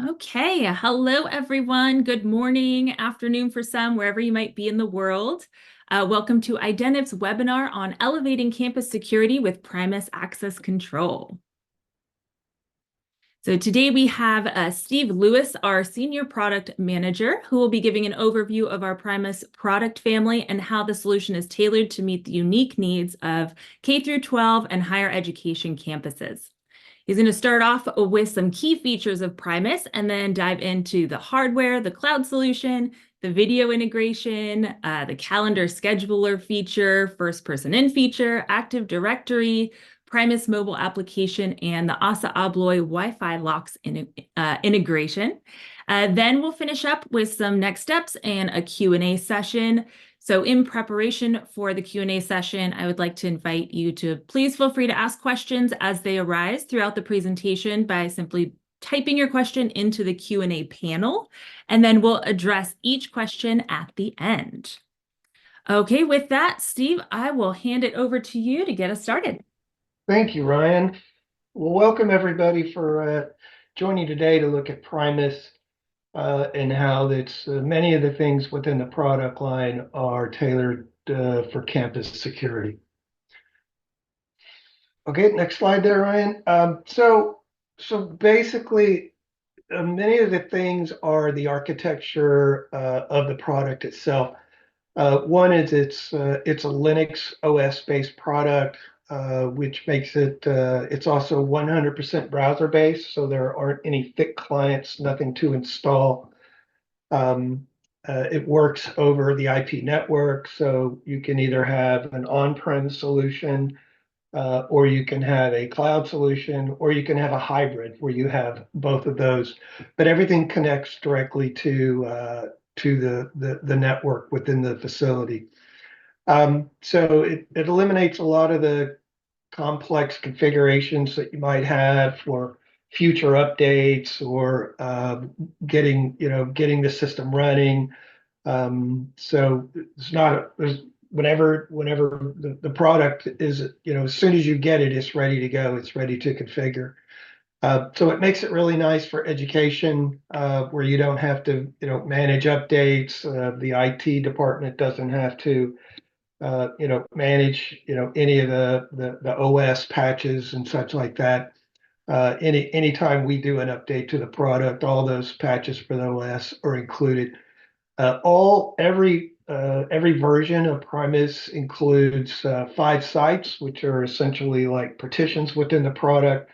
Okay, hello everyone. Good morning, afternoon for some, wherever you might be in the world. Welcome to Identiv's webinar on elevating campus security with Primis Access Control. So today we have Steve Lewis, our Senior Product Manager, who will be giving an overview of our Primis product family and how the solution is tailored to meet the unique needs of K through 12 and higher education campuses. He's going to start off with some key features of Primis and then dive into the hardware, the cloud solution, the video integration, the calendar scheduler feature, first person in feature, Active Directory, Primis mobile application, and the ASA Abloy Wi-Fi locks integration. Then we'll finish up with some next steps and a Q&A session. So in preparation for the Q&A session, I would like to invite you to please feel free to ask questions as they arise throughout the presentation by simply typing your question into the Q&A panel, and then we'll address each question at the end. Okay, with that, Steve, I will hand it over to you to get us started. Thank you, Ryan. Well, welcome everybody for joining today to look at Primis and how it's many of the things within the product line are tailored for campus security. Okay, next slide there, Ryan. So basically, many of the things are the architecture of the product itself. One is it's a Linux OS-based product, which makes it's also 100% browser-based, so there aren't any thick clients, nothing to install. It works over the IP network, so you can either have an on-prem solution, or you can have a cloud solution, or you can have a hybrid where you have both of those. But everything connects directly to the network within the facility. So it eliminates a lot of the complex configurations that you might have for future updates or getting the system running. So it's not whenever the product is, as soon as you get it, it's ready to go. It's ready to configure. So it makes it really nice for education, where you don't have to, manage updates. The IT department doesn't have to, manage, any of the OS patches and such like that. Anytime we do an update to the product, all those patches for the OS are included. Every version of Primis includes 5 sites, which are essentially like partitions within the product.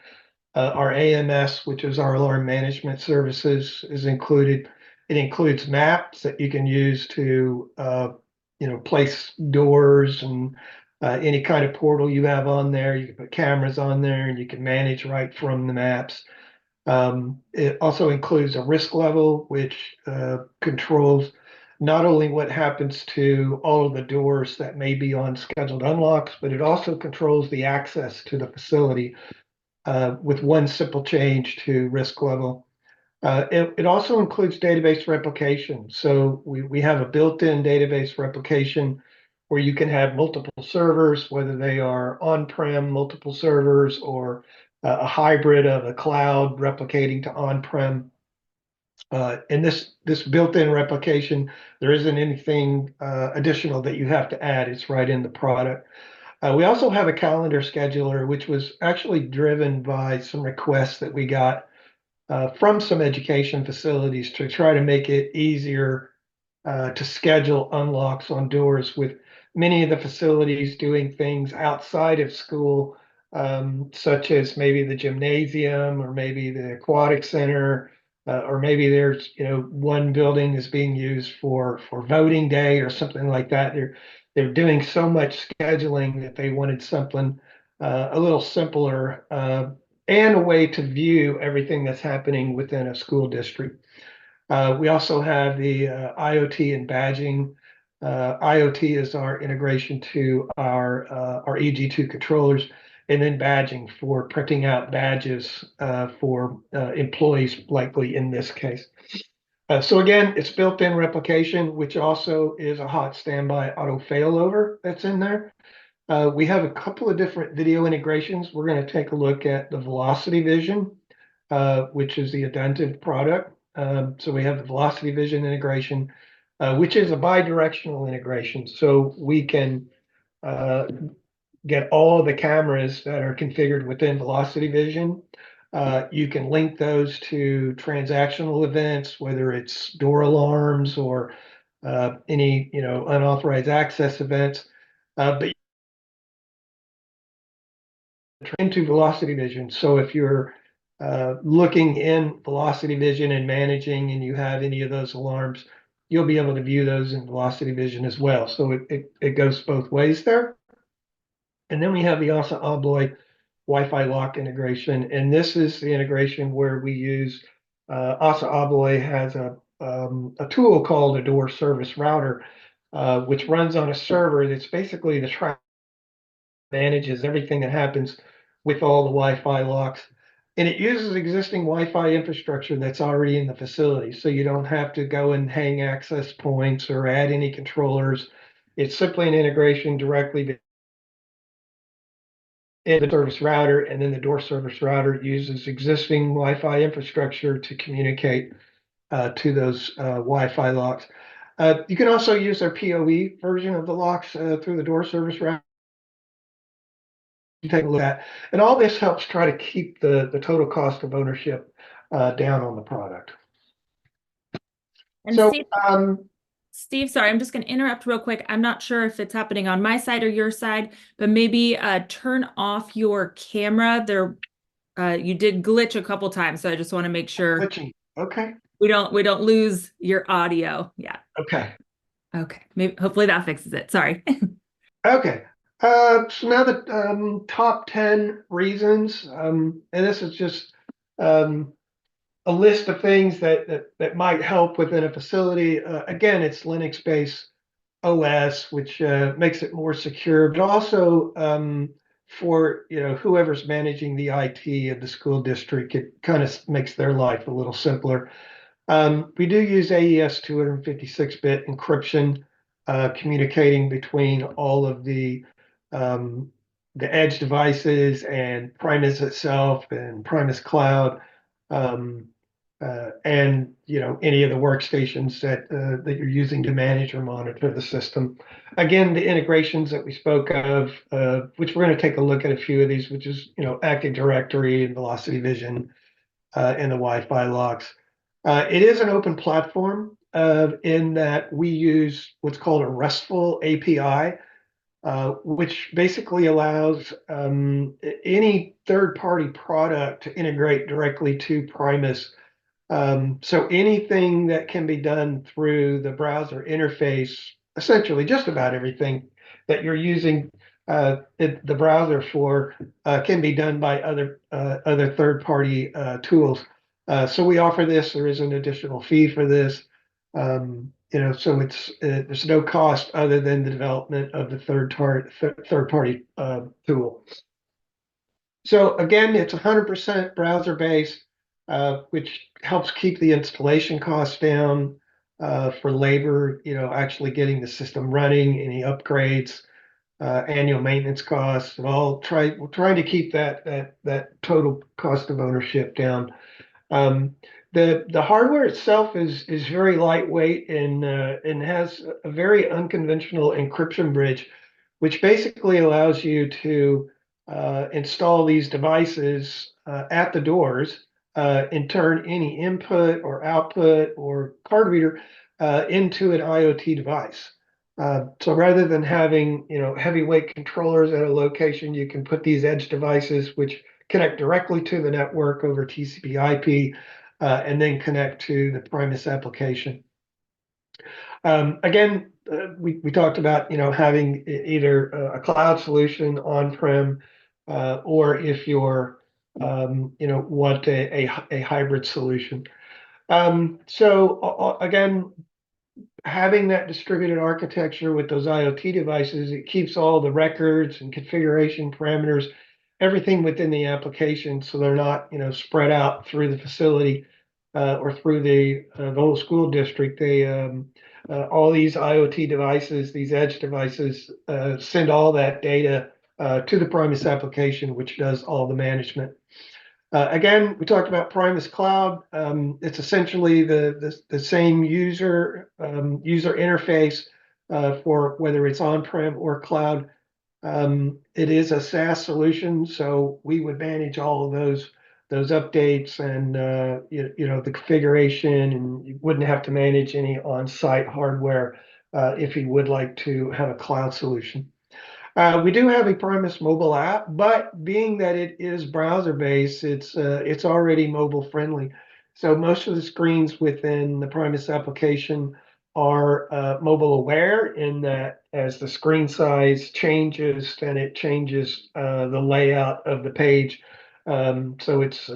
Our AMS, which is our alarm management services, is included. It includes maps that you can use to, place doors and any kind of portal you have on there. You can put cameras on there, and you can manage right from the maps. It also includes a risk level, which controls not only what happens to all of the doors that may be on scheduled unlocks, but it also controls the access to the facility with one simple change to risk level. It also includes database replication. So we have a built-in database replication where you can have multiple servers, whether they are on-prem multiple servers or a hybrid of a cloud replicating to on-prem. In this built-in replication, there isn't anything additional that you have to add. It's right in the product. We also have a calendar scheduler, which was actually driven by some requests that we got from some education facilities to try to make it easier to schedule unlocks on doors, with many of the facilities doing things outside of school, such as maybe the gymnasium or maybe the aquatic center, or maybe there's, one building is being used for voting day or something like that. They're doing so much scheduling that they wanted something a little simpler, and a way to view everything that's happening within a school district. We also have the IoT and badging. IoT is our integration to our EG2 controllers, and then badging for printing out badges for employees, likely in this case. So again, it's built-in replication, which also is a hot standby auto failover that's in there. We have a couple of different video integrations. We're going to take a look at the Velocity Vision. which is the addendum product. So we have the Velocity Vision integration, which is a bi-directional integration. So we can get all of the cameras that are configured within Velocity Vision. You can link those to transactional events, whether it's door alarms or any unauthorized access events. But into Velocity Vision. So if you're looking in Velocity Vision and managing, and you have any of those alarms, you'll be able to view those in Velocity Vision as well. So it goes both ways there. And then we have the ASA Abloy Wi-Fi lock integration. And this is the integration where we use ASA Abloy has a tool called a door service router, which runs on a server that's basically the manages everything that happens with all the Wi-Fi locks. And it uses existing Wi-Fi infrastructure that's already in the facility. So you don't have to go and hang access points or add any controllers. It's simply an integration directly in the service router, and then the door service router uses existing Wi-Fi infrastructure to communicate to those Wi-Fi locks. You can also use their PoE version of the locks through the door service router. Take a look at. And all this helps try to keep the total cost of ownership down on the product. And So, Steve, sorry, I'm just going to interrupt real quick. I'm not sure if it's happening on my side or your side, but maybe turn off your camera. There, you did glitch a couple times, so I just want to make sure glitching. Okay. we don't lose your audio. Yeah. Okay. Okay. Maybe hopefully that fixes it. Sorry. Okay. So now the top 10 reasons, and this is just a list of things that might help within a facility. Again, it's Linux-based OS, which makes it more secure, but also for whoever's managing the IT of the school district, it kind of makes their life a little simpler. We do use AES 256-bit encryption, communicating between all of the edge devices and Primis itself and Primis Cloud, um, and any of the workstations that you're using to manage or monitor the system. Again, the integrations that we spoke of, which we're going to take a look at a few of these, which is Active Directory and Velocity Vision and the Wi-Fi locks. It is an open platform in that we use what's called a RESTful API, which basically allows any third-party product to integrate directly to Primis. So anything that can be done through the browser interface, essentially just about everything that you're using the browser for can be done by other third-party tools. So we offer this. There is an additional fee for this. So there's no cost other than the development of the third-party tool. So again, it's 100% browser-based, which helps keep the installation costs down for labor, actually getting the system running, any upgrades, annual maintenance costs, and we're trying to keep that total cost of ownership down. The hardware itself is very lightweight and has a very unconventional encryption bridge, which basically allows you to install these devices at the doors and turn any input or output or card reader into an IoT device. So rather than having heavyweight controllers at a location, you can put these edge devices, which connect directly to the network over TCP/IP, and then connect to the Primis application. Again, we talked about having either a cloud solution on-prem, or if you're want a hybrid solution. So again, having that distributed architecture with those IoT devices, it keeps all the records and configuration parameters, everything within the application, so they're not spread out through the facility or through the whole school district. They all these IoT devices, these edge devices, send all that data to the Primis application, which does all the management. Again, we talked about Primis Cloud. It's essentially the same user interface for whether it's on-prem or cloud. It is a SaaS solution, so we would manage all of those updates and the configuration, and you wouldn't have to manage any on-site hardware if you would like to have a cloud solution. We do have a Primis mobile app, but being that it is browser-based, it's already mobile friendly. So most of the screens within the Primis application are mobile aware in that as the screen size changes, then it changes the layout of the page. So it's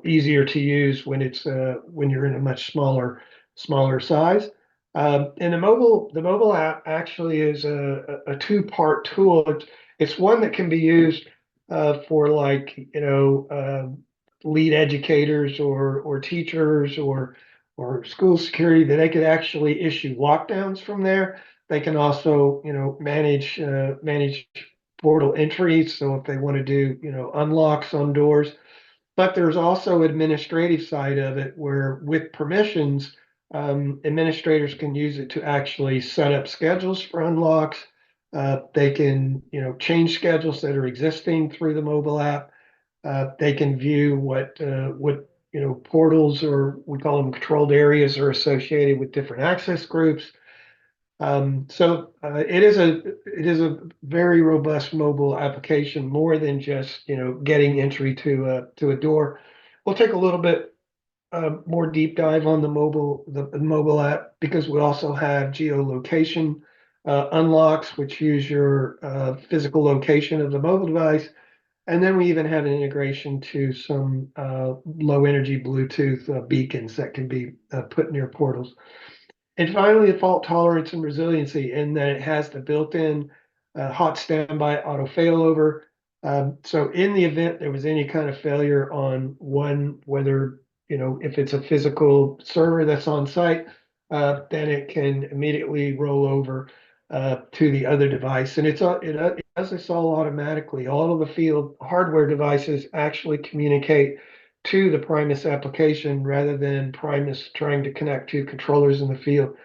easier to use when you're in a much smaller size. And the mobile app actually is a two-part tool. It's one that can be used for like, lead educators or teachers or school security that they could actually issue lockdowns from there. They can also, manage portal entries. So if they want to do, unlocks on doors, but there's also administrative side of it where with permissions, administrators can use it to actually set up schedules for unlocks. They can, change schedules that are existing through the mobile app. They can view what portals, or we call them controlled areas, are associated with different access groups. So it is a very robust mobile application, more than just getting entry to a door. We'll take a little bit more deep dive on the mobile app because we also have geolocation unlocks, which use your physical location of the mobile device, and then we even have an integration to some low energy Bluetooth beacons that can be put near portals. And finally, the fault tolerance and resiliency in that it has the built-in hot standby auto failover. So in the event there was any kind of failure on one, whether, if it's a physical server that's on site, then it can immediately roll over to the other device. And it does this all automatically. All of the field hardware devices actually communicate to the Primis application rather than Primis trying to connect to controllers in the field.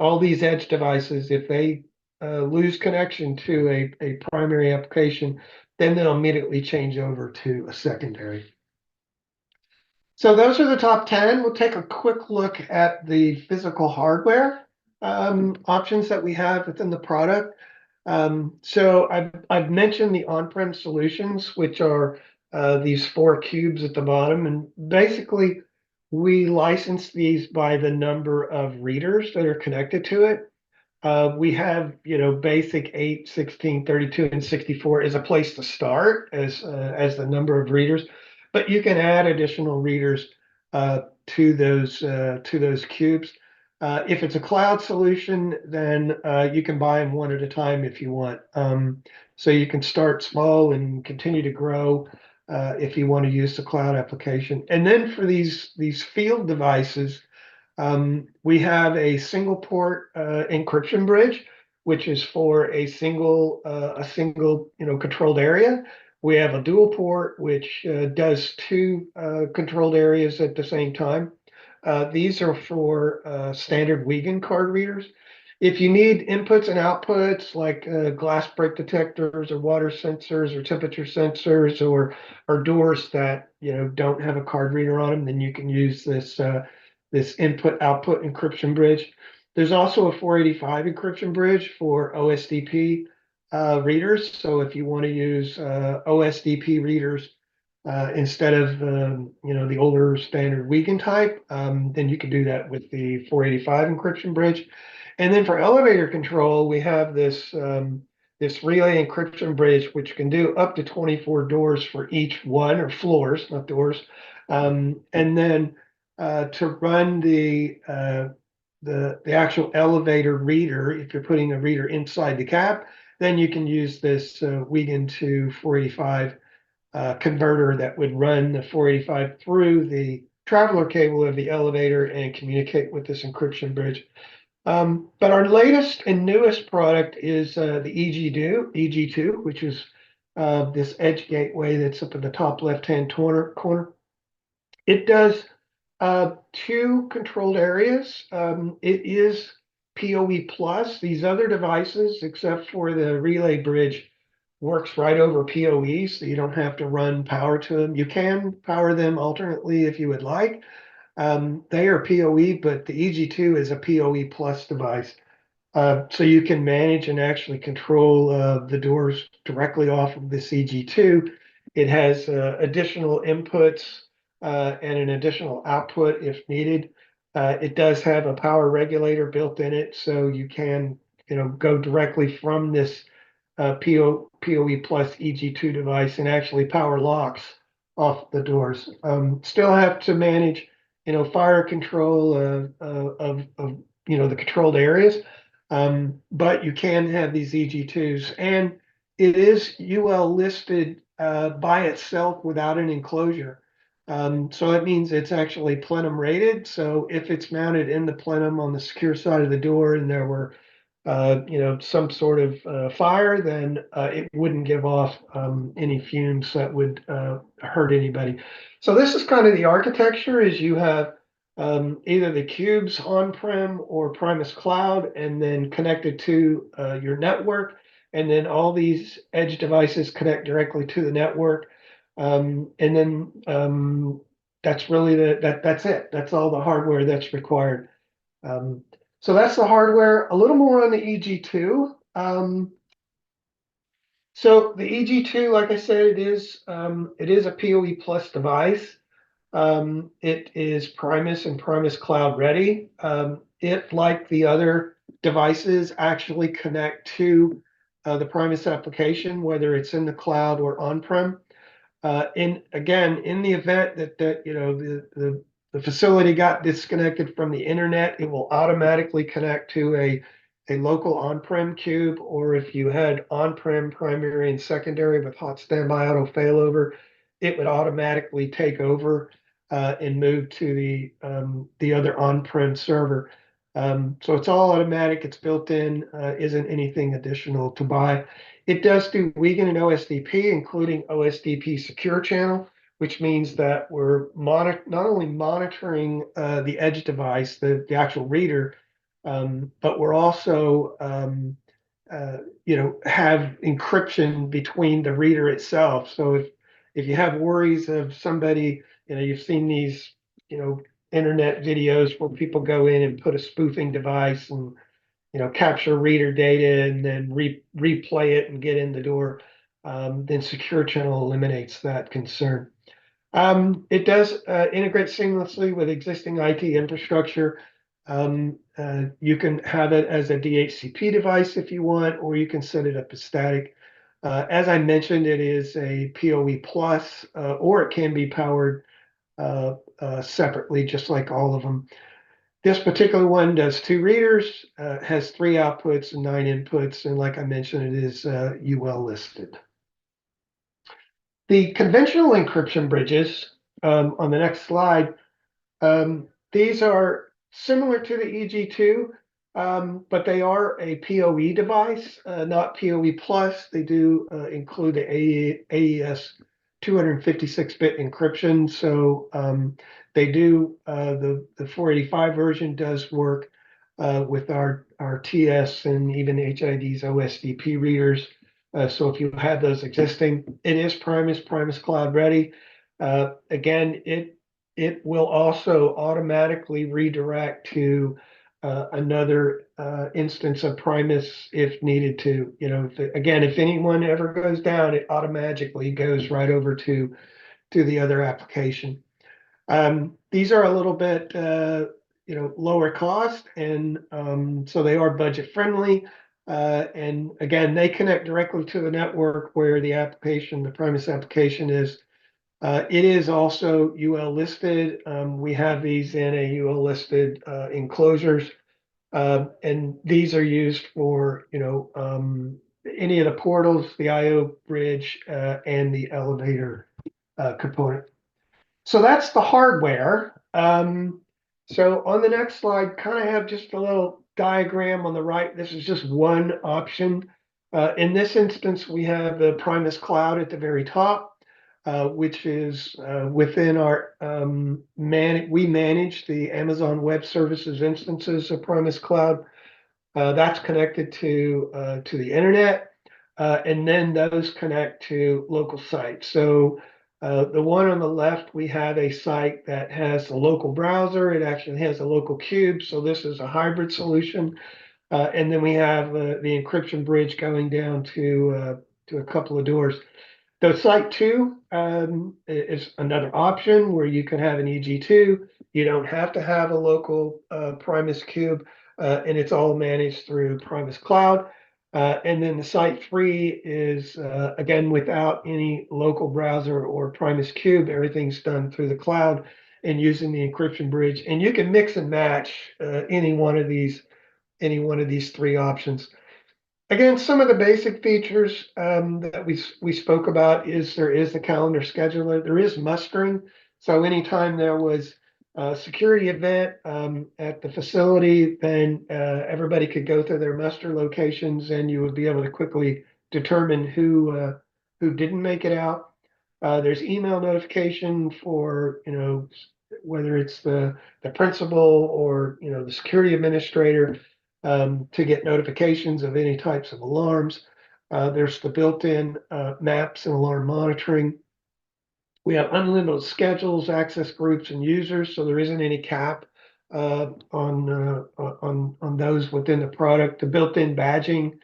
All these edge devices, if they lose connection to a primary application, then they'll immediately change over to a secondary. So those are the top 10. We'll take a quick look at the physical hardware options that we have within the product. So I've mentioned the on-prem solutions, which are these 4 cubes at the bottom. And basically, we license these by the number of readers that are connected to it. We have, basic 8, 16, 32, and 64 is a place to start as the number of readers, but you can add additional readers to those cubes. If it's a cloud solution, then you can buy them one at a time if you want. So you can start small and continue to grow if you want to use the cloud application. And then for these field devices, we have a single port encryption bridge, which is for a single controlled area. We have a dual port, which does two controlled areas at the same time. These are for standard Wiegand card readers. If you need inputs and outputs like glass break detectors or water sensors or temperature sensors or doors that don't have a card reader on them, then you can use this input-output encryption bridge. There's also a 485 encryption bridge for OSDP readers. So if you want to use OSDP readers instead of the older standard Wiegand type, then you can do that with the 485 encryption bridge. And then for elevator control, we have this relay encryption bridge, which can do up to 24 doors for each one, or floors, not doors. And then to run the actual elevator reader, if you're putting a reader inside the cab, then you can use this Wiegand to 485 converter that would run the 485 through the traveler cable of the elevator and communicate with this encryption bridge. But our latest and newest product is the EG2, which is this edge gateway that's up in the top left-hand corner. It does two controlled areas. It is PoE plus. These other devices, except for the relay bridge, works right over PoE, so you don't have to run power to them. You can power them alternately if you would like. They are PoE, but the EG2 is a PoE plus device. So you can manage and actually control the doors directly off of the CG2. It has additional inputs and an additional output if needed. It does have a power regulator built in it, so you can, go directly from this PoE plus EG2 device and actually power locks off the doors. Still have to manage, fire control of the controlled areas. But you can have these EG2s, and it is UL listed by itself without an enclosure. So that means it's actually plenum rated. So if it's mounted in the plenum on the secure side of the door and there were some sort of fire, then it wouldn't give off any fumes that would hurt anybody. So this is kind of the architecture is you have either the cubes on-prem or Primis Cloud, and then connected to your network. And then all these edge devices connect directly to the network. And then that's really that's it. That's all the hardware that's required. Um, so that's the hardware. A little more on the EG2. So the EG2, like I said, it is a PoE plus device. It is Primis and Primis Cloud ready. It, like the other devices, actually connect to the Primis application, whether it's in the cloud or on-prem. In the event that the facility got disconnected from the internet, it will automatically connect to a local on-prem cube, or if you had on-prem primary and secondary with hot standby auto failover, it would automatically take over and move to the other on-prem server. So it's all automatic. It's built in. Isn't anything additional to buy. It does do Wiegand and OSDP, including OSDP Secure Channel, which means that we're not only monitoring the edge device, the actual reader, but we're also have encryption between the reader itself. So if you have worries of somebody, you've seen these, internet videos where people go in and put a spoofing device and capture reader data and then replay it and get in the door, then Secure Channel eliminates that concern. It does integrate seamlessly with existing IT infrastructure. You can have it as a DHCP device if you want, or you can set it up as static. As I mentioned, it is a PoE plus, or it can be powered separately, just like all of them. This particular one does two readers, has three outputs and nine inputs, and like I mentioned, it is UL listed. The conventional encryption bridges on the next slide, these are similar to the EG2, but they are a PoE device, not PoE plus. They do include the AES 256-bit encryption, so they do the 485 version does work with our TS and even HID's OSDP readers. So if you have those existing, it is Primis Cloud ready. Again, it will also automatically redirect to another instance of Primis if needed to. If anyone ever goes down, it automatically goes right over to the other application. These are a little bit lower cost, and so they are budget friendly. And again, they connect directly to the network where the Primis application is. It is also UL listed. We have these in a UL listed enclosures, and these are used for any of the portals, the IO bridge, and the elevator component. So that's the hardware. So on the next slide, kind of have just a little diagram on the right. This is just one option. In this instance, we have the Primis Cloud at the very top, which is within our we manage the Amazon Web Services instances of Primis Cloud. That's connected to the internet, and then those connect to local sites. So the one on the left, we have a site that has a local browser. It actually has a local cube. So this is a hybrid solution. And then we have the encryption bridge going down to a couple of doors. The site two is another option where you can have an EG2. You don't have to have a local Primus cube, and it's all managed through Primus Cloud. And then the site three is again without any local browser or Primus cube. Everything's done through the cloud and using the encryption bridge. And you can mix and match any one of these three options. Again, some of the basic features that we spoke about is there is the calendar scheduler, there is mustering. So anytime there was a security event at the facility, then everybody could go through their muster locations, and you would be able to quickly determine who didn't make it out. There's email notification for whether it's the principal or the security administrator to get notifications of any types of alarms. There's the built-in maps and alarm monitoring. We have unlimited schedules, access groups, and users, so there isn't any cap on those within the product. The built-in badging,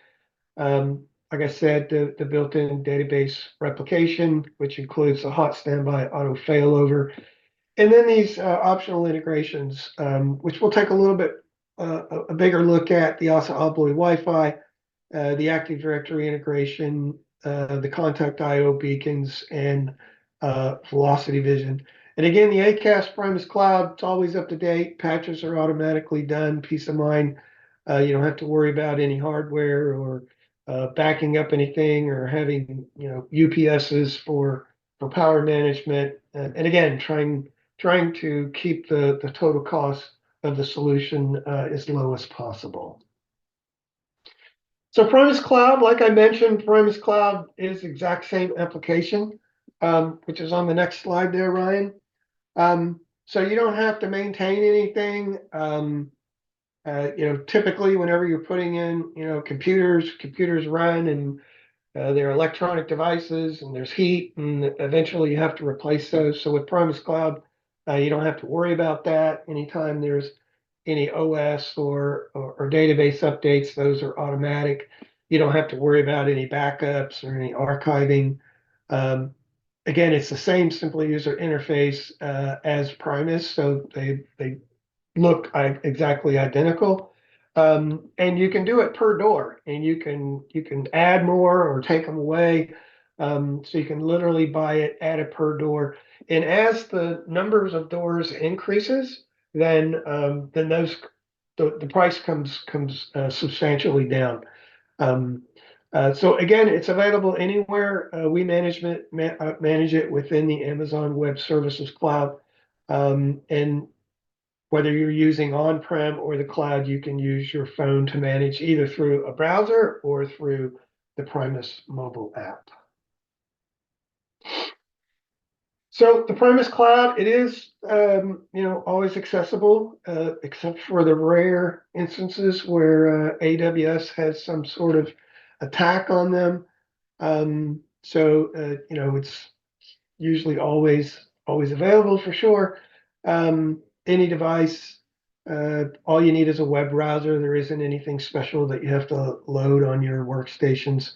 like I said, the built-in database replication, which includes the hot standby auto failover, and then these optional integrations, which we'll take a little bit a bigger look at: the ASA Abloy Wi-Fi, the Active Directory integration, the Contact IO beacons, and Velocity Vision. And again, the ACAS Primus Cloud, it's always up to date. Patches are automatically done. Peace of mind. You don't have to worry about any hardware or backing up anything or having UPSs for power management. And again, trying to keep the total cost of the solution as low as possible. So Primus Cloud, like I mentioned, Primus Cloud is the exact same application, which is on the next slide there, Ryan. So you don't have to maintain anything. Typically whenever you're putting in, computers run and they're electronic devices and there's heat and eventually you have to replace those. So with Primus Cloud, you don't have to worry about that. Anytime there's any OS or database updates, those are automatic. You don't have to worry about any backups or any archiving. Um, Again, it's the same simple user interface as Primus, so they look exactly identical. And you can do it per door, and you can add more or take them away. So you can literally buy it, add it per door. And as the numbers of doors increases, then the price comes substantially down. Um, so again, it's available anywhere. We manage it within the Amazon Web Services Cloud. And whether you're using on-prem or the cloud, you can use your phone to manage either through a browser or through the Primus mobile app. So the Primus Cloud, it is always accessible, except for the rare instances where AWS has some sort of attack on them. It's usually always available for sure. Any device, all you need is a web browser. There isn't anything special that you have to load on your workstations.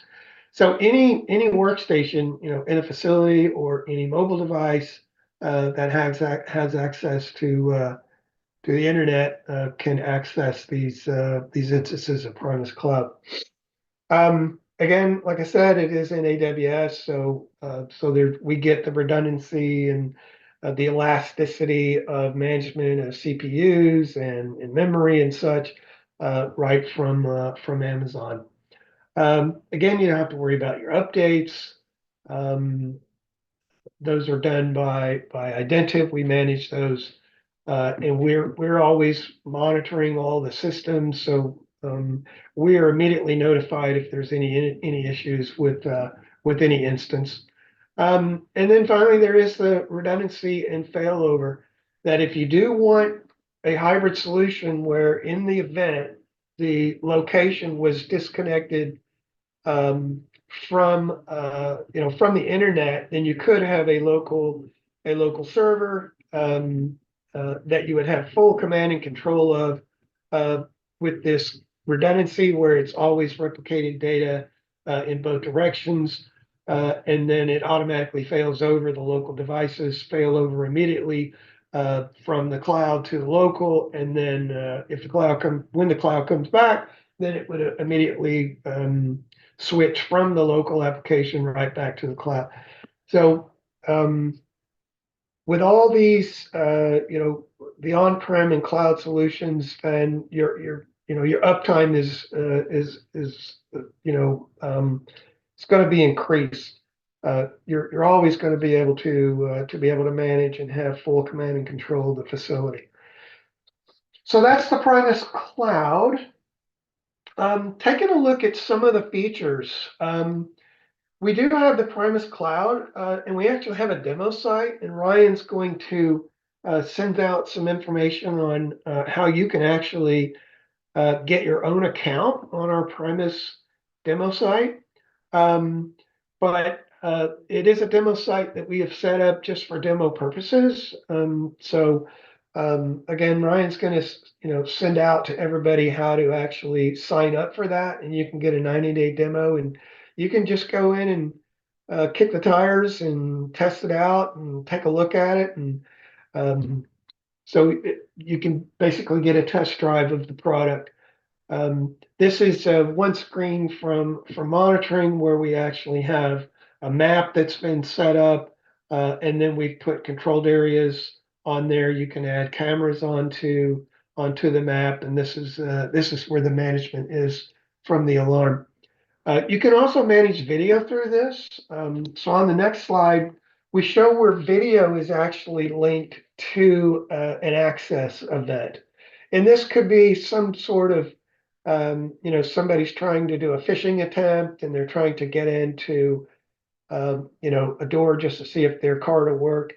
So any workstation, in a facility or any mobile device that has access to the internet can access these instances of Primus Cloud. Again, like I said, it is in AWS, so there we get the redundancy and the elasticity of management of CPUs and memory and such right from Amazon. Again, you don't have to worry about your updates. Um, those are done by Identiv. We manage those, and we're always monitoring all the systems. So we are immediately notified if there's any issues with any instance. And then finally, there is the redundancy and failover that if you do want a hybrid solution where in the event the location was disconnected um, from the internet, then you could have a local server that you would have full command and control of uh, with this redundancy where it's always replicating data in both directions. And then it automatically fails over. The local devices fail over immediately from the cloud to the local. And then when the cloud comes back, then it would immediately switch from the local application right back to the cloud. So um, with all these, the on-prem and cloud solutions, and your uptime it's going to be increased. You're always going to be able to manage and have full command and control of the facility. So that's the Primis Cloud. Taking a look at some of the features. We do have the Primis Cloud, and we actually have a demo site, and Ryan's going to send out some information on how you can actually get your own account on our Primis demo site. Um, but it is a demo site that we have set up just for demo purposes. Again, Ryan's going to send out to everybody how to actually sign up for that, and you can get a 90-day demo, and you can just go in and kick the tires and test it out and take a look at it, and you can basically get a test drive of the product. This is one screen for monitoring where we actually have a map that's been set up, and then we've put controlled areas on there. You can add cameras onto the map, and this is where the management is from the alarm. You can also manage video through this. So on the next slide, we show where video is actually linked to an access event. And this could be some sort of somebody's trying to do a phishing attempt and they're trying to get into, a door just to see if their card will work.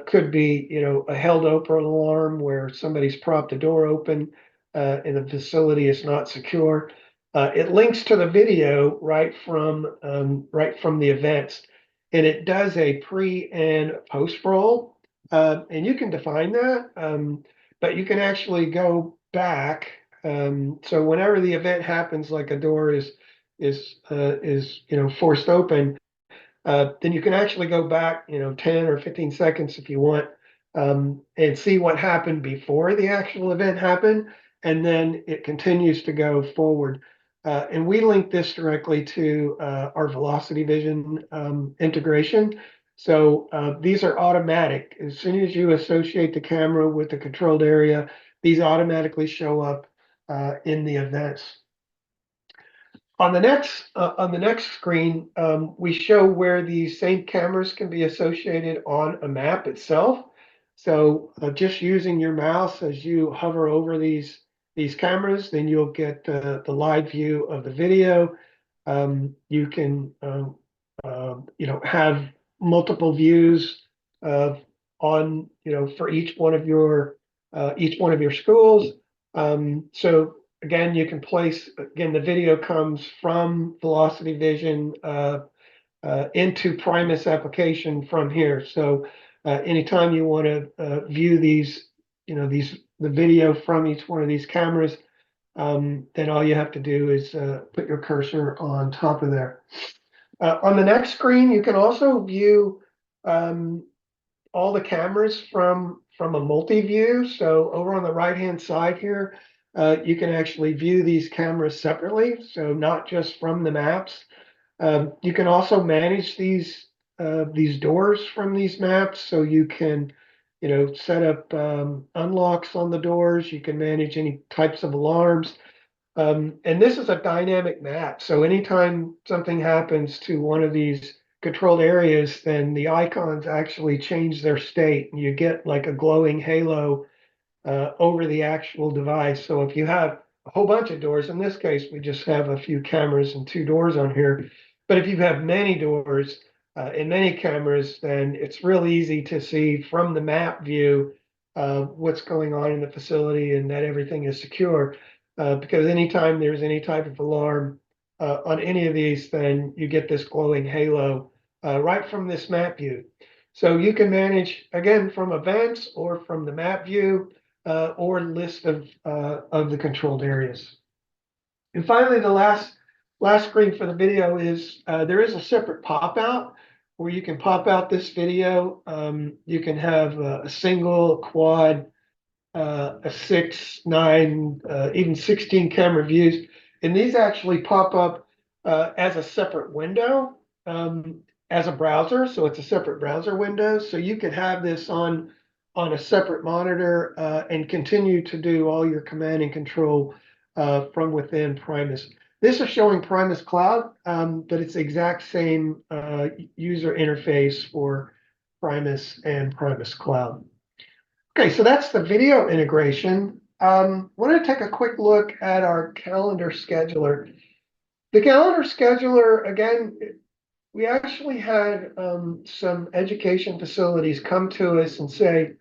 Could be, a held open alarm where somebody's propped a door open and the facility is not secure. It links to the video right from the events, and it does a pre and post roll, and you can define that, but you can actually go back. So whenever the event happens, like a door is forced open, then you can actually go back, 10 or 15 seconds if you want, and see what happened before the actual event happened, and then it continues to go forward. And we link this directly to our Velocity Vision integration. So these are automatic. As soon as you associate the camera with the controlled area, these automatically show up in the events. On the next screen, we show where these same cameras can be associated on a map itself. So just using your mouse as you hover over these cameras, then you'll get the live view of the video. You can have multiple views of for each one of your schools. So again, you can place, again, the video comes from Velocity Vision into Primis application from here. So anytime you want to view the video from each one of these cameras, then all you have to do is put your cursor on top of there. On the next screen, you can also view all the cameras from a multi-view. So over on the right-hand side here, you can actually view these cameras separately, so not just from the maps. You can also manage these doors from these maps, so you can, set up unlocks on the doors. You can manage any types of alarms. And this is a dynamic map, so anytime something happens to one of these controlled areas, then the icons actually change their state, and you get like a glowing halo over the actual device. So if you have a whole bunch of doors. In this case, we just have a few cameras and two doors on here. But if you have many doors and many cameras, then it's real easy to see from the map view what's going on in the facility and that everything is secure. Because anytime there's any type of alarm on any of these, then you get this glowing halo right from this map view. So you can manage, again, from events or from the map view or list of the controlled areas. And finally, the last screen for the video is there is a separate pop out where you can pop out this video. You can have a single, quad, a 6, 9, even 16 camera views. And these actually pop up as a separate window as a browser. So it's a separate browser window. So you could have this on a separate monitor and continue to do all your command and control from within Primis. This is showing Primis Cloud, but it's the exact same user interface for Primis and Primis Cloud. Okay, so that's the video integration. Want to take a quick look at our calendar scheduler. The calendar scheduler, again, we actually had some education facilities come to us and say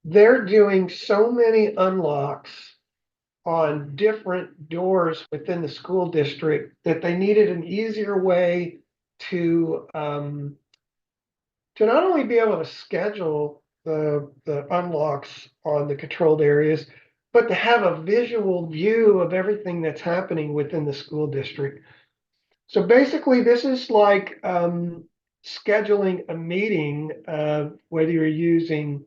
they're doing so many unlocks on different doors within the school district that they needed an easier way to not only be able to schedule the unlocks on the controlled areas, but to have a visual view of everything that's happening within the school district. So basically, this is like scheduling a meeting, whether you're using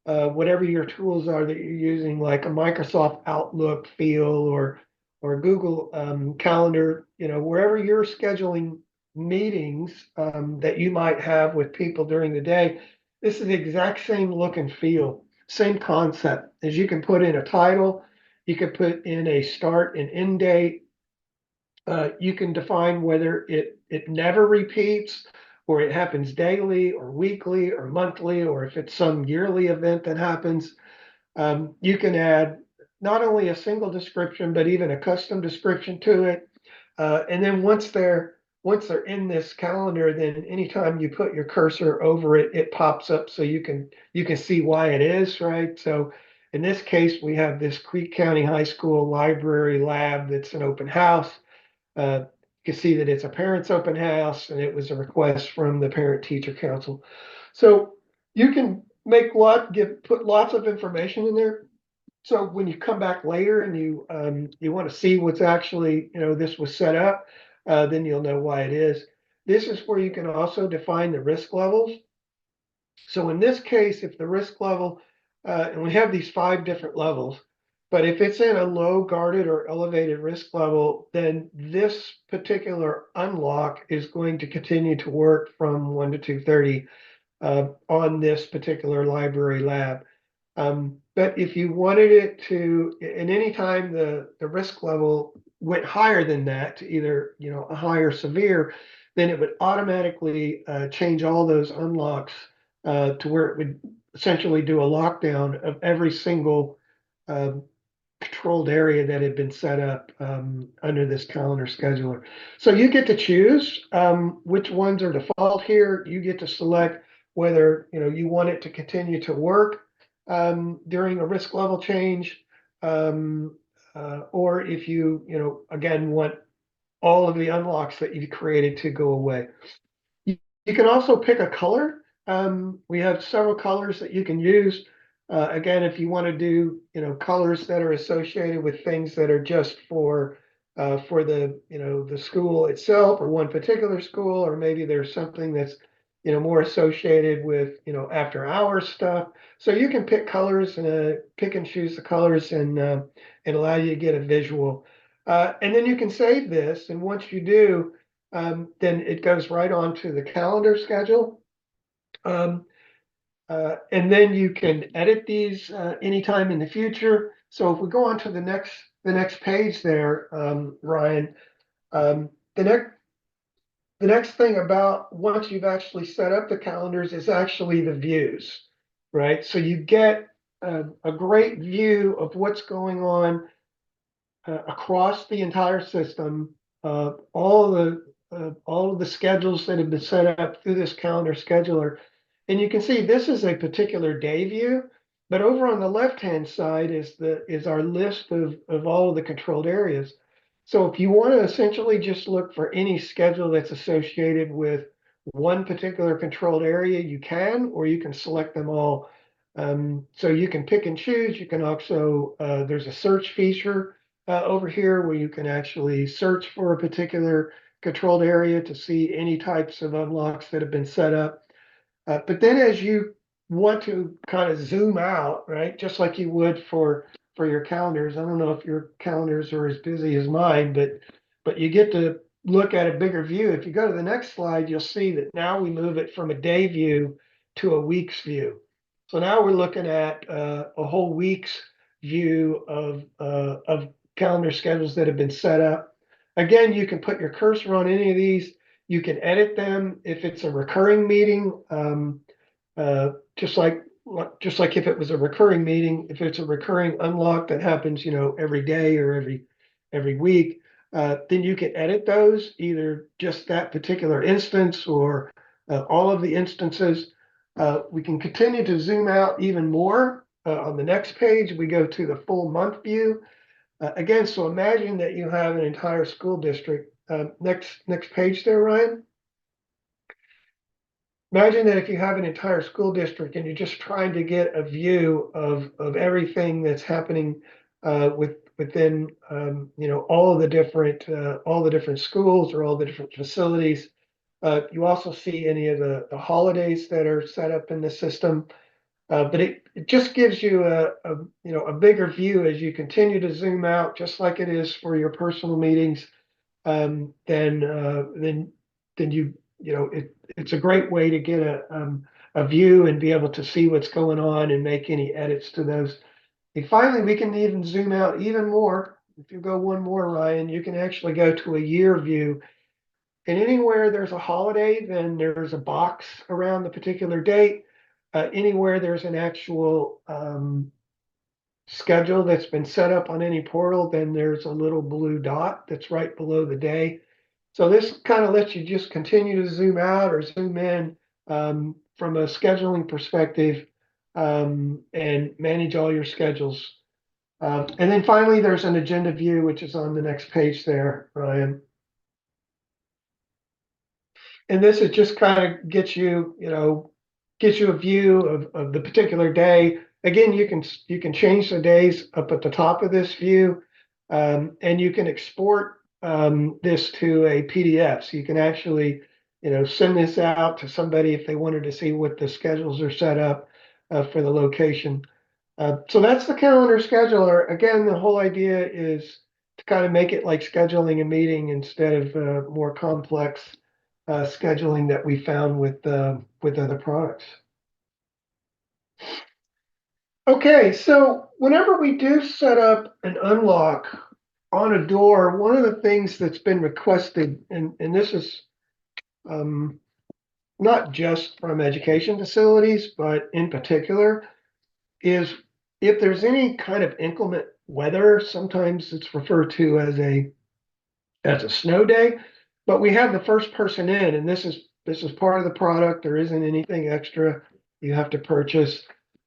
whatever your tools are that you're using, like a Microsoft Outlook feel or Google Calendar, wherever you're scheduling meetings that you might have with people during the day. This is the exact same look and feel, same concept. As you can put in a title, you can put in a start and end date. You can define whether it never repeats or it happens daily or weekly or monthly, or if it's some yearly event that happens. You can add not only a single description, but even a custom description to it. And then once they're in this calendar, then anytime you put your cursor over it, it pops up so you can see why it is, right? So in this case, we have this Creek County High School library lab that's an open house. You can see that it's a parents' open house and it was a request from the Parent Teacher Council. So you can put lots of information in there. So when you come back later and you want to see what's actually, this was set up, then you'll know why it is. This is where you can also define the risk levels. So in this case, if the risk level, and we have these 5 different levels, but if it's in a low guarded or elevated risk level, then this particular unlock is going to continue to work from 1 to 2:30 on this particular library lab. But if you wanted it to, and any time the risk level went higher than that to either, a higher severe, then it would automatically change all those unlocks to where it would essentially do a lockdown of every single uh, controlled area that had been set up under this calendar scheduler. So you get to choose which ones are default here. You get to select whether you want it to continue to work during a risk level change, or if again want all of the unlocks that you've created to go away. You can also pick a color. We have several colors that you can use. Again, if you want to do, colors that are associated with things that are just for the school itself or one particular school, or maybe there's something that's, more associated with, after hours stuff. So you can pick colors and pick and choose the colors and allow you to get a visual. And then you can save this. And once you do, then it goes right on to the calendar schedule. And then you can edit these anytime in the future. So if we go on to the next page there, Ryan, the next thing about once you've actually set up the calendars is actually the views, right? So you get a great view of what's going on across the entire system, all of the schedules that have been set up through this calendar scheduler. And you can see this is a particular day view, but over on the left-hand side is our list of all of the controlled areas. So if you want to essentially just look for any schedule that's associated with one particular controlled area, you can, or you can select them all. So you can pick and choose. You can also, there's a search feature over here where you can actually search for a particular controlled area to see any types of unlocks that have been set up. But then as you want to kind of zoom out, right, just like you would for your calendars. I don't know if your calendars are as busy as mine, but you get to look at a bigger view. If you go to the next slide, you'll see that now we move it from a day view to a week's view. So now we're looking at a whole week's view of calendar schedules that have been set up. Again, you can put your cursor on any of these. You can edit them if it's a recurring meeting, just like if it was a recurring meeting. If it's a recurring unlock that happens, every day or every week, then you can edit those, either just that particular instance or all of the instances. We can continue to zoom out even more. On the next page, we go to the full month view. Again, so imagine that you have an entire school district. Next page there, Ryan. Imagine that if you have an entire school district and you're just trying to get a view of everything that's happening within all the different schools or all the different facilities. You also see any of the holidays that are set up in the system. But it just gives you a bigger view as you continue to zoom out, just like it is for your personal meetings. Then it's a great way to get a view and be able to see what's going on and make any edits to those. And finally, we can even zoom out even more. If you go one more, Ryan, you can actually go to a year view. And anywhere there's a holiday, then there's a box around the particular date. Anywhere there's an actual schedule that's been set up on any portal, then there's a little blue dot that's right below the day. So this kind of lets you just continue to zoom out or zoom in from a scheduling perspective and manage all your schedules. And then finally, there's an agenda view, which is on the next page there, Ryan. And this is just kind of gets you a view of the particular day. Again, you can change the days up at the top of this view, and you can export this to a PDF. So you can actually, send this out to somebody if they wanted to see what the schedules are set up for the location. So that's the calendar scheduler. Again, the whole idea is to kind of make it like scheduling a meeting instead of more complex scheduling that we found with other products. Okay, so whenever we do set up an unlock on a door, one of the things that's been requested, and this is not just from education facilities, but in particular, is if there's any kind of inclement weather, sometimes it's referred to as a snow day, but we have the first person in, and this is part of the product. There isn't anything extra you have to purchase.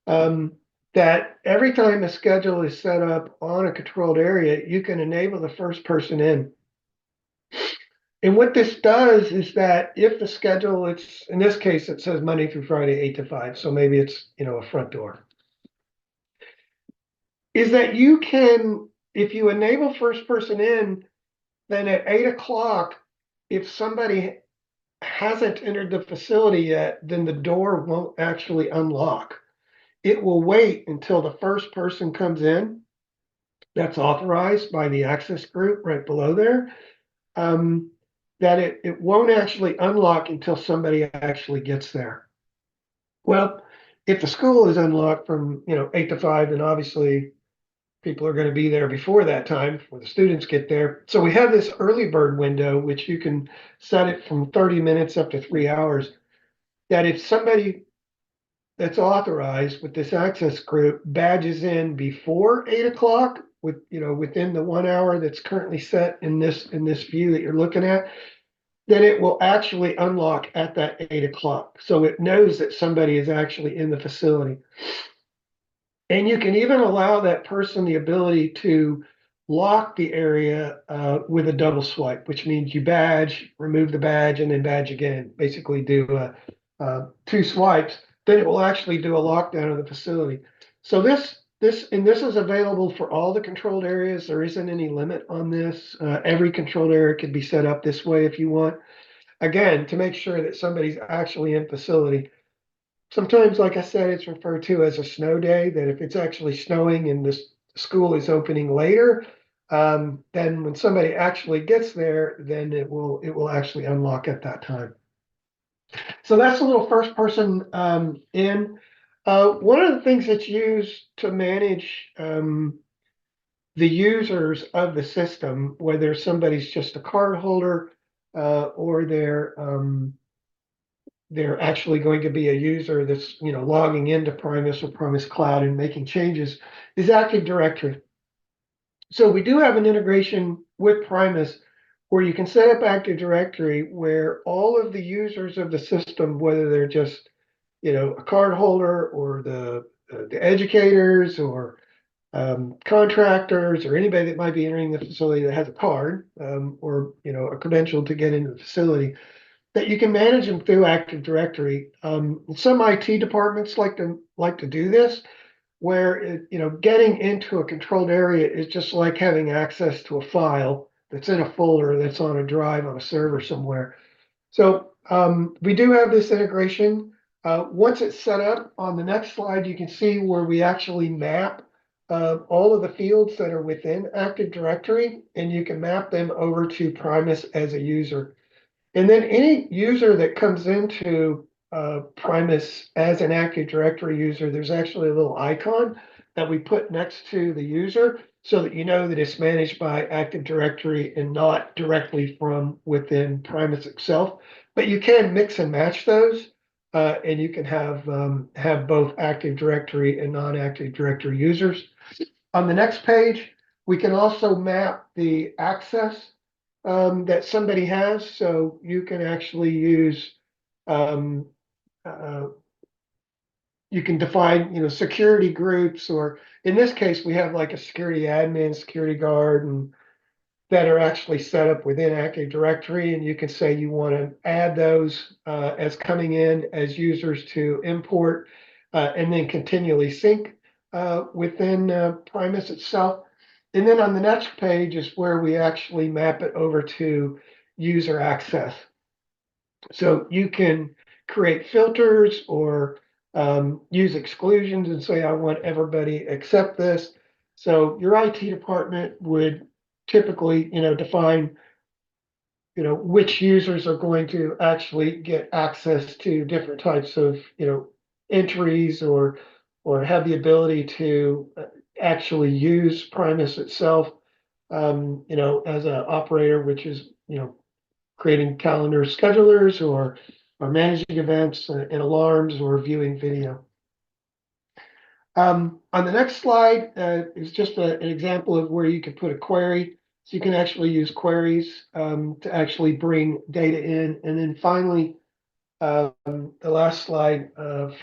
That every time a schedule is set up on a controlled area, you can enable the first person in. And what this does is that if the schedule, it's in this case, it says Monday through Friday, 8 to 5. So maybe it's, a front door. Is that you can, if you enable first person in, then at 8 o'clock, if somebody hasn't entered the facility yet, then the door won't actually unlock. It will wait until the first person comes in that's authorized by the access group right below there. That it won't actually unlock until somebody actually gets there. Well, if the school is unlocked from 8 to 5, then obviously people are going to be there before that time before the students get there. So we have this early bird window, which you can set it from 30 minutes up to 3 hours, that if somebody that's authorized with this access group badges in before 8 o'clock, within the 1 hour that's currently set in this view that you're looking at, then it will actually unlock at that 8 o'clock. So it knows that somebody is actually in the facility. And you can even allow that person the ability to lock the area with a double swipe, which means you badge, remove the badge, and then badge again. Basically, do two swipes. Then it will actually do a lockdown of the facility. So this is available for all the controlled areas. There isn't any limit on this. Every controlled area could be set up this way if you want. Again, to make sure that somebody's actually in facility. Sometimes, like I said, it's referred to as a snow day, that if it's actually snowing and the school is opening later, then when somebody actually gets there, then it will actually unlock at that time. So that's a little first person in. One of the things that's used to manage the users of the system, whether somebody's just a card holder or they're actually going to be a user that's logging into Primis or Primis Cloud and making changes, is Active Directory. So we do have an integration with Primis where you can set up Active Directory where all of the users of the system, whether they're just a card holder or the educators or contractors or anybody that might be entering the facility that has a card or a credential to get into the facility, that you can manage them through Active Directory. Some IT departments like to do this, where getting into a controlled area is just like having access to a file that's in a folder that's on a drive on a server somewhere. So we do have this integration. Once it's set up, on the next slide, you can see where we actually map all of the fields that are within Active Directory, and you can map them over to Primis as a user. And then any user that comes into Primis as an Active Directory user, there's actually a little icon that we put next to the user so that you know that it's managed by Active Directory and not directly from within Primis itself. But you can mix and match those, and you can have both Active Directory and non-Active Directory users. On the next page, we can also map the access that somebody has. So you can actually use, um, uh, you can define, security groups, or in this case, we have like a security admin, security guard, and that are actually set up within Active Directory. And you can say you want to add those as coming in as users to import and then continually sync within Primis itself. And then on the next page is where we actually map it over to user access. So you can create filters or use exclusions and say, I want everybody accept this. So your IT department would typically, define, which users are going to actually get access to different types of, entries or have the ability to actually use Primis itself, as an operator, which is, creating calendar schedulers or managing events and alarms or viewing video. On the next slide is just an example of where you can put a query. So you can actually use queries to actually bring data in. And then finally, the last slide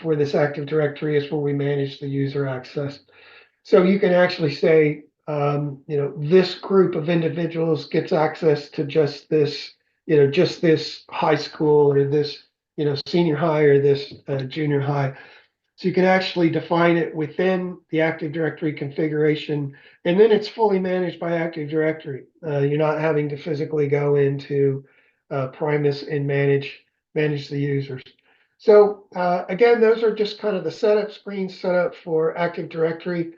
for this Active Directory is where we manage the user access. So you can actually say, this group of individuals gets access to just this high school or this, senior high or this junior high. So you can actually define it within the Active Directory configuration, and then it's fully managed by Active Directory. You're not having to physically go into Primis and manage the users. So again, those are just kind of the setup screens set up for Active Directory.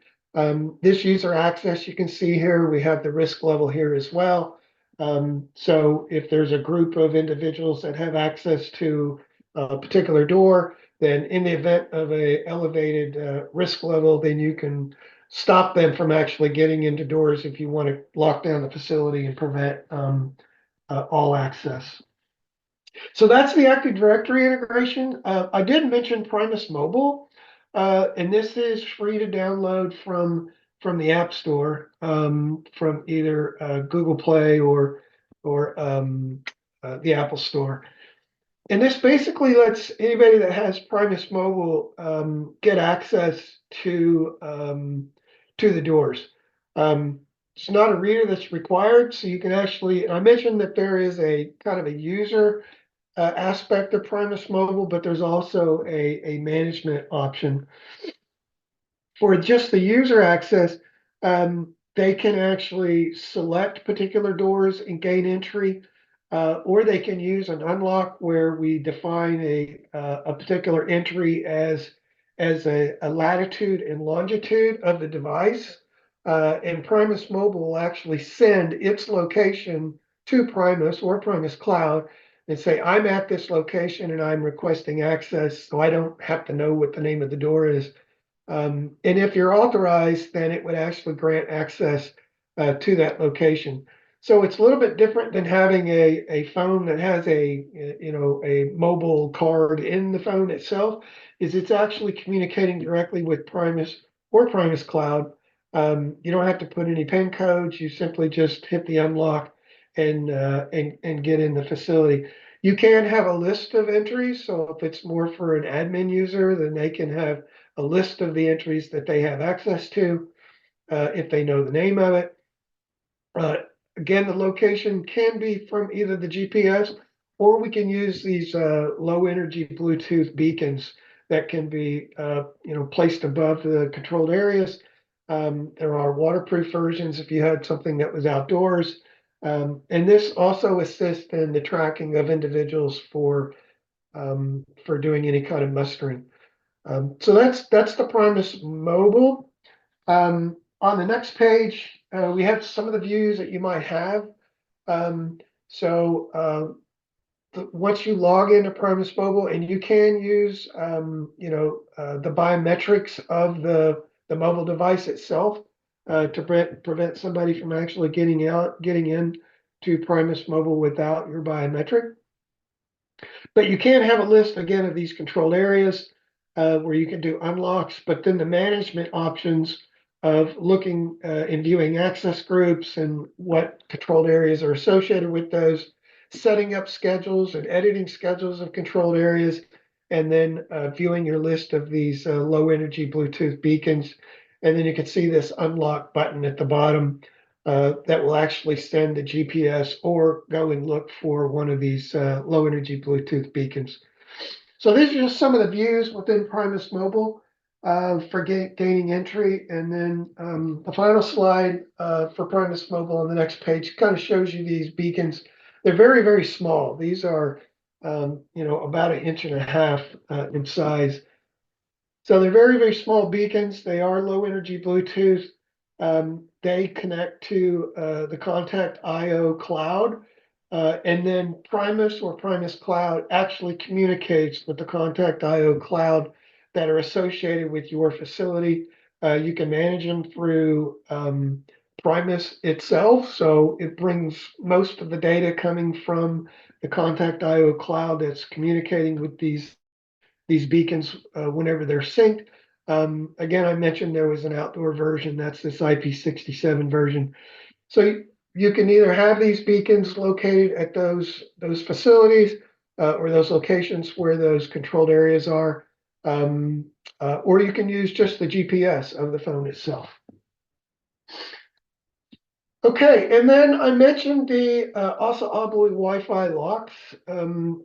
This user access, you can see here, we have the risk level here as well. So if there's a group of individuals that have access to a particular door, then in the event of a elevated risk level, then you can stop them from actually getting into doors if you want to lock down the facility and prevent all access. So that's the Active Directory integration. I did mention Primis Mobile, and this is free to download from from the App Store, from either Google Play or the Apple Store. And this basically lets anybody that has Primis Mobile get access to the doors. It's not a reader that's required, so you can actually. I mentioned that there is a kind of a user aspect of Primis Mobile, but there's also a management option. For just the user access, they can actually select particular doors and gain entry, or they can use an unlock where we define a particular entry as a latitude and longitude of the device. And Primis Mobile will actually send its location to Primis or Primis Cloud and say, I'm at this location and I'm requesting access, so I don't have to know what the name of the door is. And if you're authorized, then it would actually grant access to that location. So it's a little bit different than having a phone that has a mobile card in the phone itself. Is it's actually communicating directly with Primis or Primis Cloud. You don't have to put any PIN codes. You simply just hit the unlock and get in the facility. You can have a list of entries. So if it's more for an admin user, then they can have a list of the entries that they have access to, if they know the name of it. Uh, Again, the location can be from either the GPS, or we can use these low energy Bluetooth beacons that can be placed above the controlled areas. There are waterproof versions if you had something that was outdoors. And this also assists in the tracking of individuals for doing any kind of mustering. So that's the Primis Mobile. On the next page, we have some of the views that you might have. Um, so once you log into Primis Mobile, and you can use the biometrics of the mobile device itself to prevent somebody from actually getting in to Primis Mobile without your biometric. But you can have a list again of these controlled areas where you can do unlocks, but then the management options of looking and viewing access groups and what controlled areas are associated with those, setting up schedules and editing schedules of controlled areas, and then viewing your list of these low energy Bluetooth beacons. And then you can see this unlock button at the bottom that will actually send the GPS or go and look for one of these low energy Bluetooth beacons. So these are just some of the views within Primis Mobile for gaining entry. And then the final slide for Primis Mobile on the next page kind of shows you these beacons. They're very, very small. These are, about 1.5 inches in size. So they're very, very small beacons. They are low energy Bluetooth. They connect to the Contact IO cloud. And then Primis or Primis Cloud actually communicates with the Contact IO cloud that are associated with your facility. You can manage them through Primis itself. So it brings most of the data coming from the Contact IO cloud that's communicating with these beacons whenever they're synced. Again, I mentioned there was an outdoor version. That's this IP67 version. So you can either have these beacons located at those facilities or those locations where those controlled areas are, or you can use just the GPS of the phone itself. Okay, and then I mentioned the Assa Abloy Wi-Fi locks.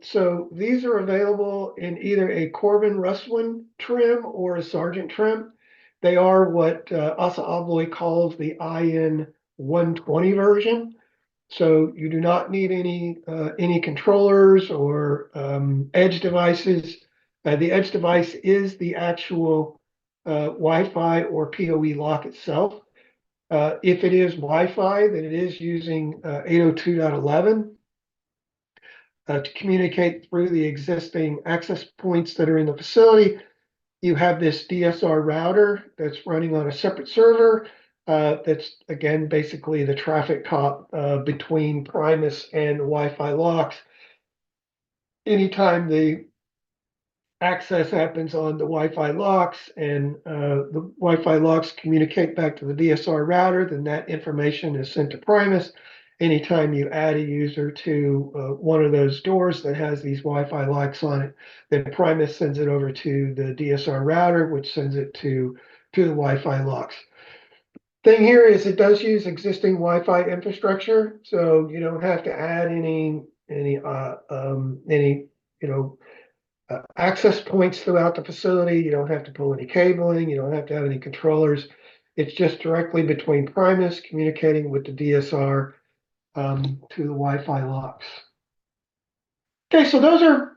So these are available in either a Corbin Russwin trim or a Sargent trim. They are what Assa Abloy calls the IN 120 version. So you do not need any controllers or edge devices. The edge device is the actual Wi-Fi or PoE lock itself. If it is Wi-Fi, then it is using 802.11 to communicate through the existing access points that are in the facility. You have this DSR router that's running on a separate server. That's, again, basically the traffic cop between Primis and Wi-Fi locks. Anytime the access happens on the Wi-Fi locks, and the Wi-Fi locks communicate back to the DSR router. Then that information is sent to Primis. Anytime you add a user to one of those doors that has these Wi-Fi locks on it, then Primis sends it over to the DSR router, which sends it to the Wi-Fi locks. Thing here is it does use existing Wi-Fi infrastructure, so you don't have to add any access points throughout the facility. You don't have to pull any cabling. You don't have to have any controllers. It's just directly between Primis communicating with the DSR to the Wi-Fi locks. Okay, so those are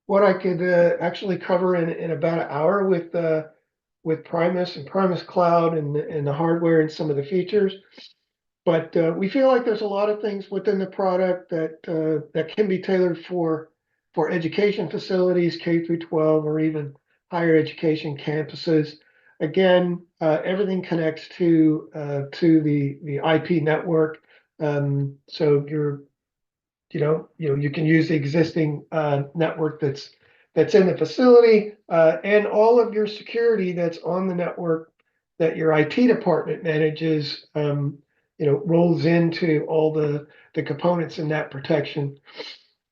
what I could actually cover in about an hour with Primis and Primis Cloud and the hardware and some of the features. But we feel like there's a lot of things within the product that can be tailored for education facilities, K through 12, or even higher education campuses. Again, everything connects to the IP network, so you can use the existing network that's in the facility, and all of your security that's on the network that your IT department manages. Rolls into all the components in that protection.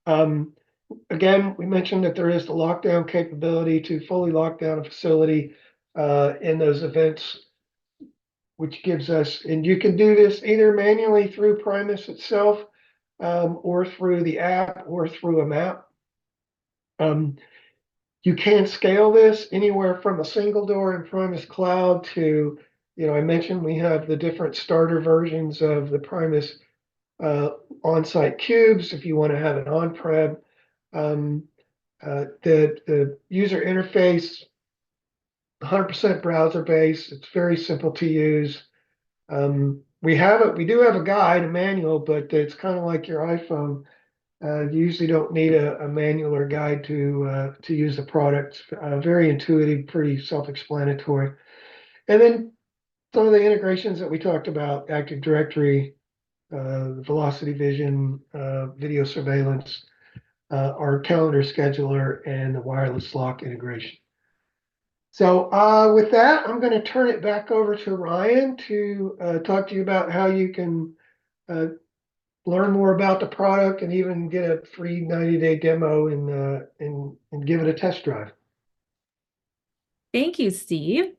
Again, we mentioned that there is the lockdown capability to fully lock down a facility in those events, which gives us, and you can do this either manually through Primis itself, or through the app or through a map. You can scale this anywhere from a single door in Primis Cloud to, I mentioned we have the different starter versions of the Primis on-site cubes if you want to have an on-prem. The user interface, 100% browser based. It's very simple to use. We do have a guide, a manual, but it's kind of like your iPhone. You usually don't need a manual or guide to use the product. Very intuitive, pretty self-explanatory. And then some of the integrations that we talked about: Active Directory, Velocity Vision, video surveillance, our calendar scheduler, and the wireless lock integration. So with that, I'm going to turn it back over to Ryan to talk to you about how you can learn more about the product and even get a free 90-day demo and give it a test drive. Thank you, Steve.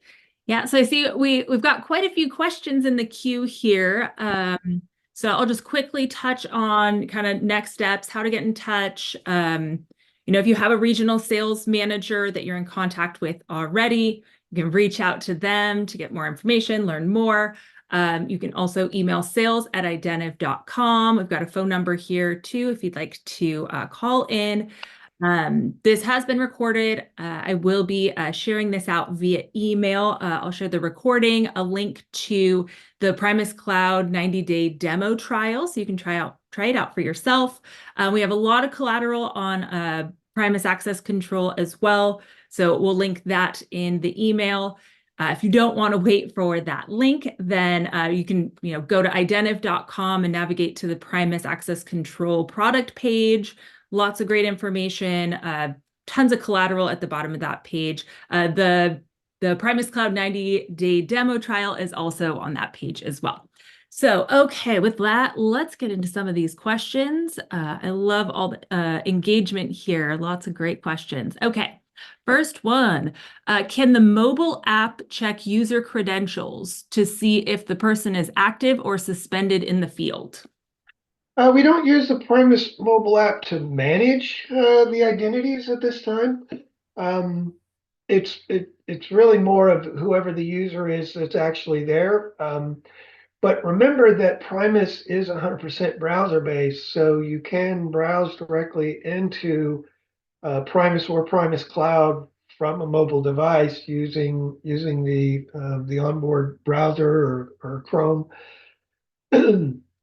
Yeah, so I see we've got quite a few questions in the queue here. So I'll just quickly touch on kind of next steps, how to get in touch. If you have a regional sales manager that you're in contact with already, you can reach out to them to get more information, learn more. You can also email sales@identiv.com. We've got a phone number here too if you'd like to call in. This has been recorded. I will be sharing this out via email. I'll share the recording, a link to the Primis Cloud 90-day demo trial, so you can try it out for yourself. We have a lot of collateral on Primis Access Control as well, so we'll link that in the email. If you don't want to wait for that link, then you can go to identiv.com and navigate to the Primis Access Control product page. Lots of great information, tons of collateral at the bottom of that page. The Primis Cloud 90-day demo trial is also on that page as well. So, okay, with that, let's get into some of these questions. I love all the engagement here. Lots of great questions. Okay, first one, can the mobile app check user credentials to see if the person is active or suspended in the field? We don't use the Primis mobile app to manage the identities at this time. It's really more of whoever the user is that's actually there. But remember that Primis is 100% browser based, so you can browse directly into Primis or Primis Cloud from a mobile device using the onboard browser or Chrome.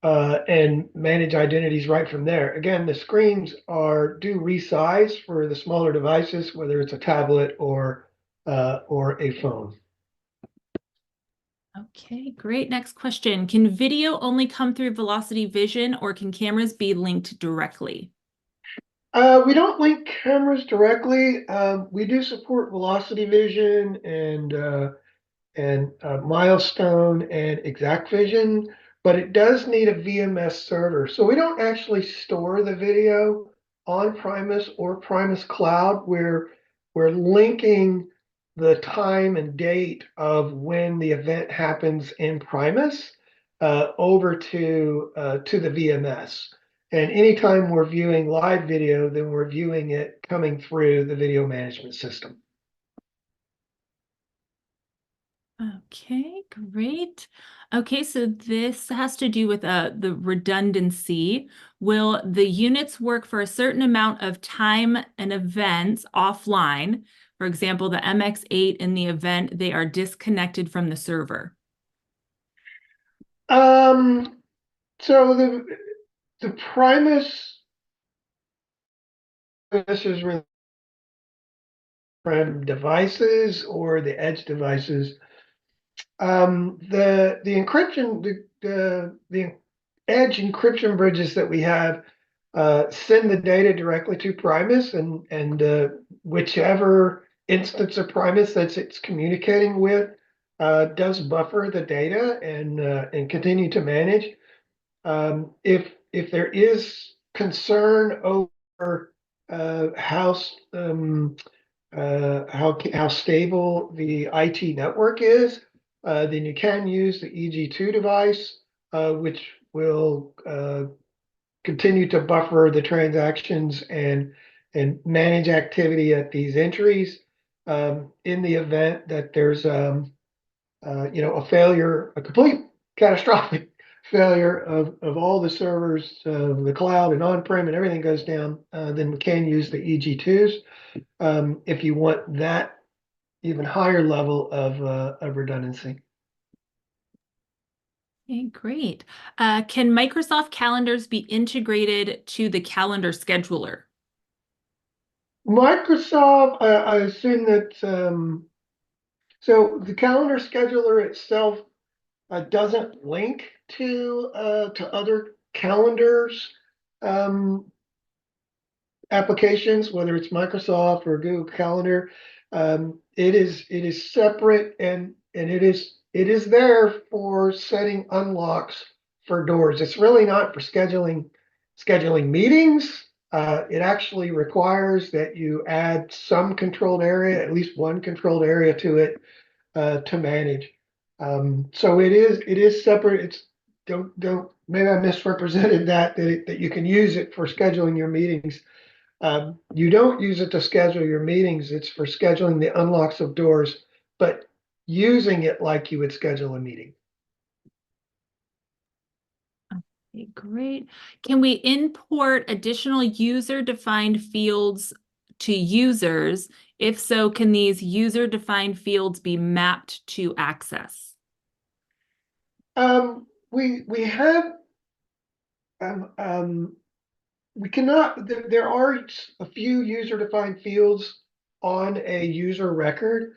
And manage identities right from there. Again, the screens do resize for the smaller devices, whether it's a tablet or a phone. Okay, great. Next question. Can video only come through Velocity Vision, or can cameras be linked directly? We don't link cameras directly. We do support velocity vision and milestone and exact vision, but it does need a VMS server. So we don't actually store the video on Primis or Primis Cloud. We're linking the time and date of when the event happens in Primis over to the VMS. And anytime we're viewing live video, then we're viewing it coming through the video management system. Okay, great. Okay, so this has to do with the redundancy. Will the units work for a certain amount of time and events offline? For example, the MX8 in the event they are disconnected from the server. Um, so the Primus, this is really from devices or the edge devices. The encryption, the edge encryption bridges that we have send the data directly to Primus, and whichever instance of Primus that it's communicating with does buffer the data and continue to manage. If there is concern over how stable the IT network is, then you can use the EG2 device, which will continue to buffer the transactions and manage activity at these entries. In the event that there's a failure, a complete catastrophic failure of all the servers, the cloud and on-prem and everything goes down, then we can use the EG2s if you want that even higher level of redundancy. Okay, great. Can Microsoft calendars be integrated to the calendar scheduler? Microsoft, I assume that so the calendar scheduler itself doesn't link to other calendars applications, whether it's Microsoft or Google Calendar. It is separate, and it is there for setting unlocks for doors. It's really not for scheduling meetings. It actually requires that you add some controlled area, at least one controlled area to it to manage. So it is separate. It's don't maybe I misrepresented that you can use it for scheduling your meetings. You don't use it to schedule your meetings. It's for scheduling the unlocks of doors, but using it like you would schedule a meeting. Okay, great. Can we import additional user-defined fields to users? If so, can these user-defined fields be mapped to Access? We have we cannot. There are a few user-defined fields on a user record.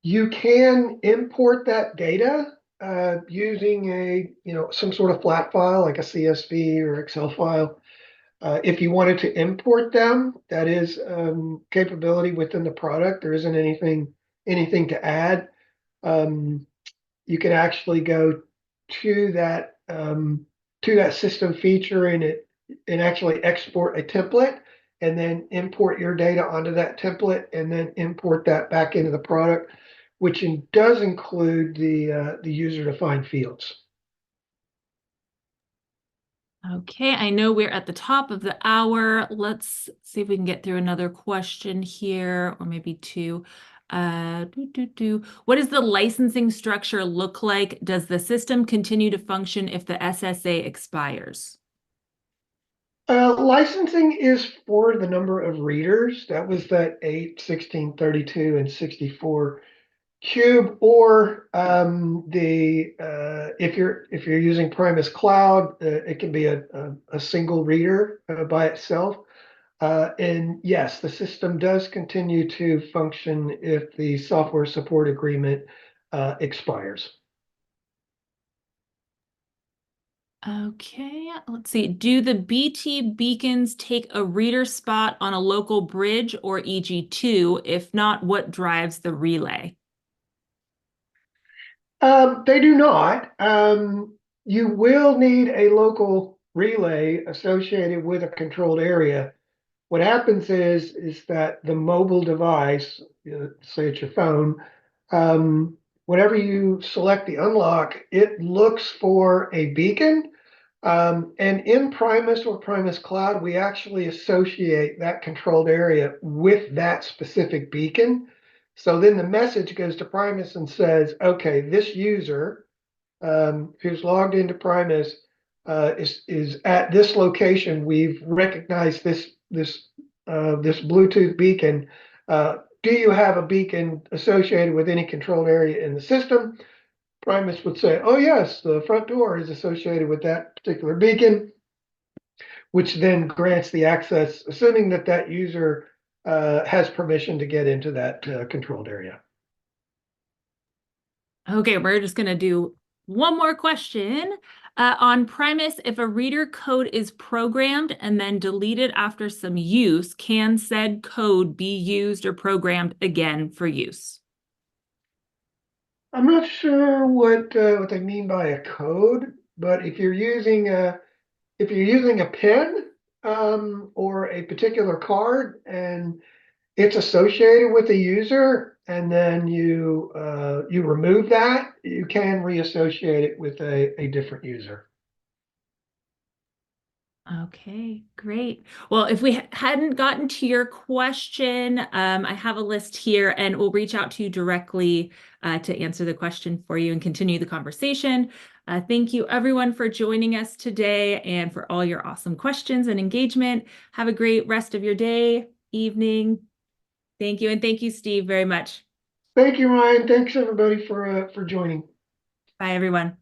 You can import that data using some sort of flat file like a CSV or Excel file. If you wanted to import them, that is capability within the product. There isn't anything to add. Um, you can actually go to that system feature and actually export a template and then import your data onto that template and then import that back into the product, which does include the user-defined fields. Okay, I know we're at the top of the hour. Let's see if we can get through another question here, or maybe two. What does the licensing structure look like? Does the system continue to function if the SSA expires? Licensing is for the number of readers. That was that 8, 16, 32, and 64 cube, or if you're using Primus Cloud, it can be a single reader by itself. And yes, the system does continue to function if the software support agreement expires. Okay, let's see. Do the BT beacons take a reader spot on a local bridge or EG2? If not, what drives the relay? They do not. You will need a local relay associated with a controlled area. What happens is that the mobile device, say it's your phone, whenever you select the unlock, it looks for a beacon. And in Primis or Primis Cloud, we actually associate that controlled area with that specific beacon. So then the message goes to Primis and says, okay, this user who's logged into Primis is at this location. We've recognized this Bluetooth beacon. Do you have a beacon associated with any controlled area in the system? Primus would say, oh, yes, the front door is associated with that particular beacon, which then grants the access, assuming that that user has permission to get into that controlled area. Okay, we're just going to do one more question. On Primis, if a reader code is programmed and then deleted after some use, can said code be used or programmed again for use? I'm not sure what they mean by a code, but if you're using a pin or a particular card and it's associated with a user, and then you remove that, you can reassociate it with a different user. Okay, great. Well, if we hadn't gotten to your question, I have a list here and we'll reach out to you directly to answer the question for you and continue the conversation. Thank you everyone for joining us today and for all your awesome questions and engagement. Have a great rest of your day, evening. Thank you. And thank you, Steve, very much. Thank you, Ryan. Thanks everybody for joining. Bye, everyone.